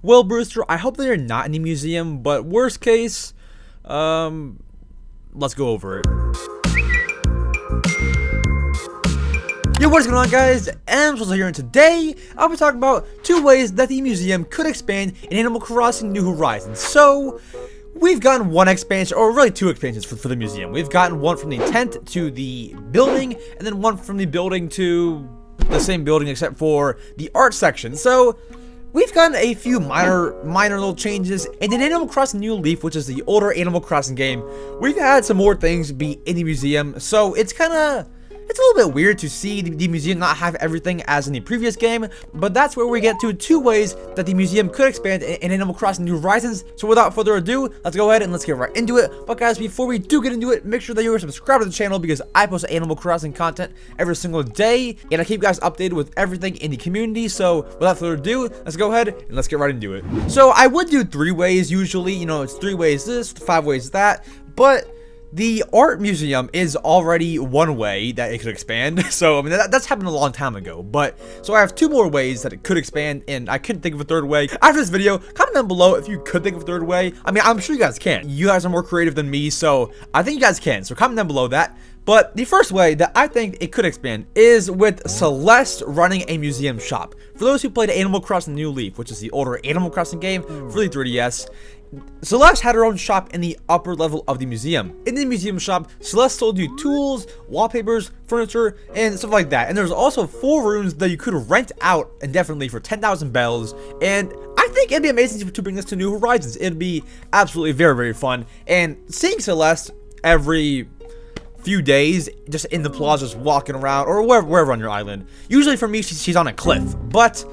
Well, Brewster, I hope they're not in the museum, but worst case, let's go over it. Yo, what is going on, guys? EmSwizzle here, and today I'll be talking about 2 ways that the museum could expand in Animal Crossing New Horizons. So, we've gotten 1 expansion, or really 2 expansions for the museum. We've gotten 1 from the tent to the building, and then 1 from the building to the same building except for the art section. So, we've gotten a few minor little changes, and in Animal Crossing New Leaf, which is the older Animal Crossing game, we've had some more things be in the museum. So, it's a little bit weird to see the museum not have everything as in the previous game, but that's where we get to 2 ways that the museum could expand in Animal Crossing New Horizons. So without further ado, let's go ahead and let's get right into it. But guys, before we do get into it, make sure that you are subscribed to the channel because I post Animal Crossing content every single day, and I keep you guys updated with everything in the community. So without further ado, let's go ahead and let's get right into it. So I would do 3 ways usually, you know, it's 3 ways this, 5 ways that, but the art museum is already 1 way that it could expand. So I mean that's happened a long time ago, but so I have 2 more ways that it could expand, and I couldn't think of a 3rd way. After this video, comment down below if you could think of a 3rd way. I mean, I'm sure you guys can. You guys are more creative than me, so I think you guys can. So comment down below that. But the first way that I think it could expand is with Celeste running a museum shop. For those who played Animal Crossing New Leaf, which is the older Animal Crossing game for the 3DS, Celeste had her own shop in the upper level of the museum. In the museum shop, Celeste sold you tools, wallpapers, furniture, and stuff like that. And there's also 4 rooms that you could rent out indefinitely for 10,000 bells. And I think it'd be amazing to bring this to New Horizons. It'd be absolutely very fun. And seeing Celeste every few days just in the plaza, just walking around, or wherever on your island. Usually for me, she's on a cliff, but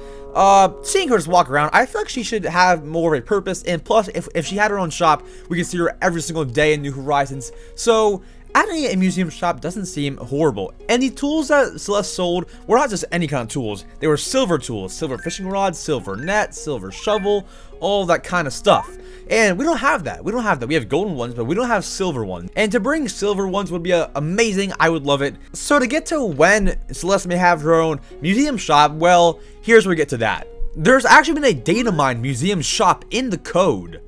seeing her just walk around, I feel like she should have more of a purpose. And plus, if she had her own shop, we could see her every single day in New Horizons. So adding a museum shop doesn't seem horrible. And the tools that Celeste sold were not just any kind of tools. They were silver tools, silver fishing rods, silver net, silver shovel, all that kind of stuff. And we don't have that. We have golden ones, but we don't have silver ones. And to bring silver ones would be amazing. I would love it. So to get to when Celeste may have her own museum shop, well, here's where we get to that. There's actually been a data mine museum shop in the code.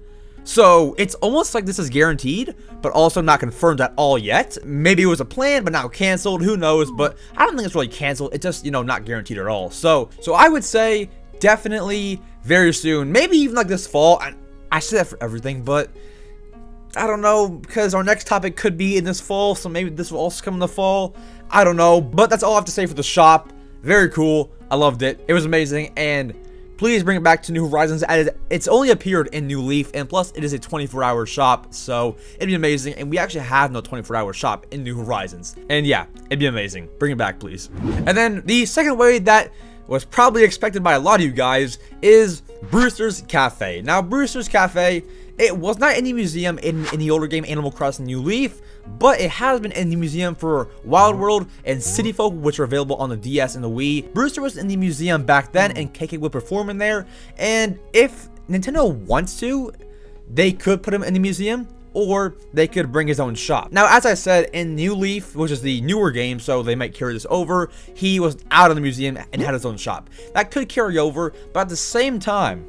So it's almost like this is guaranteed, but also not confirmed at all yet. Maybe it was a plan, but now canceled. Who knows? But I don't think it's really canceled. It's just, you know, not guaranteed at all. So I would say definitely very soon, maybe even like this fall. I say that for everything, but I don't know, because our next topic could be in this fall, so maybe this will also come in the fall. I don't know, but that's all I have to say for the shop. Very cool. I loved it. It was amazing, and please bring it back to New Horizons, as it's only appeared in New Leaf, and plus it is a 24-hour shop, so it'd be amazing. And we actually have no 24-hour shop in New Horizons, and yeah, it'd be amazing. Bring it back, please. And then the second way that was probably expected by a lot of you guys is Brewster's Cafe. Now, Brewster's Cafe, it was not in the museum in the older game Animal Crossing New Leaf, but it has been in the museum for Wild World and City Folk, which are available on the DS and the Wii. Brewster was in the museum back then, and KK would perform in there. And if Nintendo wants to, they could put him in the museum, or they could bring his own shop. Now, as I said, in New Leaf, which is the newer game, so they might carry this over, he was out of the museum and had his own shop. That could carry over, but at the same time,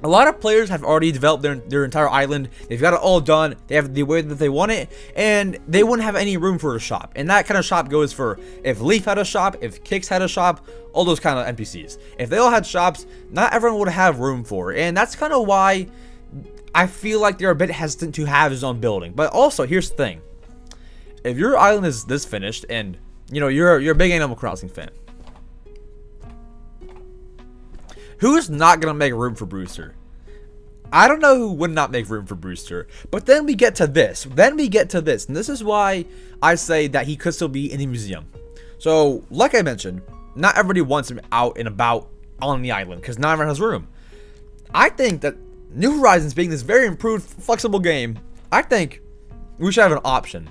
a lot of players have already developed their entire island. They've got it all done. They have the way that they want it, and they wouldn't have any room for a shop. And that kind of shop goes for if Leaf had a shop, if Kix had a shop, all those kind of NPCs. If they all had shops, not everyone would have room for it. And that's kind of why I feel like they're a bit hesitant to have his own building. But also, here's the thing. If your island is this finished, and you know you're a big Animal Crossing fan, who is not gonna make room for Brewster? I don't know who would not make room for Brewster. But then we get to this. And this is why I say that he could still be in the museum. So, like I mentioned, not everybody wants him out and about on the island, because not everyone has room. I think that New Horizons being this very improved, flexible game, I think we should have an option.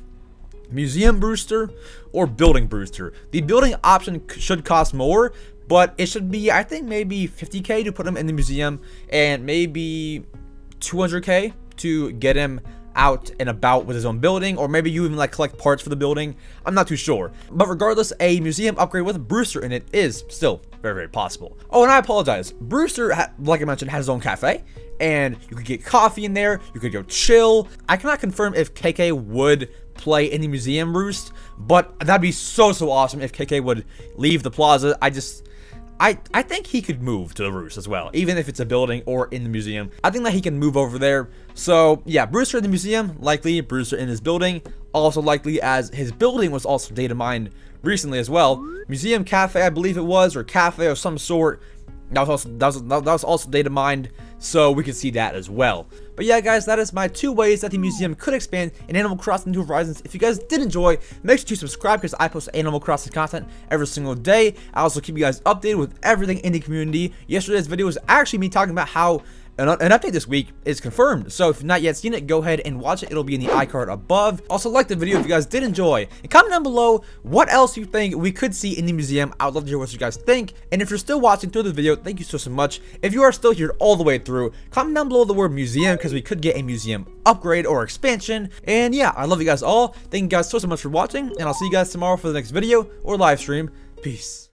Museum Brewster or Building Brewster. The building option should cost more, but it should be, I think, maybe 50k to put him in the museum, and maybe 200k to get him out and about with his own building, or maybe you even like collect parts for the building. I'm not too sure. But regardless, a museum upgrade with Brewster in it is still very, very possible. Oh, and I apologize. Brewster, like I mentioned, has his own cafe, and you could get coffee in there. You could go chill. I cannot confirm if KK would play in the museum roost, but that'd be so awesome if KK would leave the plaza. I think he could move to the roost as well, even if it's a building or in the museum. I think that he can move over there. So yeah, Brewster in the museum, likely. Brewster in his building, also likely, as his building was also data mined recently as well. Museum cafe, I believe it was, or cafe of some sort. That was also data mined, so we can see that as well. But yeah, guys, that is my 2 ways that the museum could expand in Animal Crossing New Horizons. If you guys did enjoy, make sure to subscribe, because I post Animal Crossing content every single day. I also keep you guys updated with everything in the community. Yesterday's video was actually me talking about how an update this week is confirmed. So if you've not yet seen it, go ahead and watch it. It'll be in the iCard above. Also, like the video if you guys did enjoy, and comment down below what else you think we could see in the museum. I'd love to hear what you guys think. And if you're still watching through the video, thank you so much. If you are still here all the way through, comment down below the word museum, because we could get a museum upgrade or expansion. And yeah, I love you guys all. Thank you guys so much for watching, and I'll see you guys tomorrow for the next video or live stream. Peace.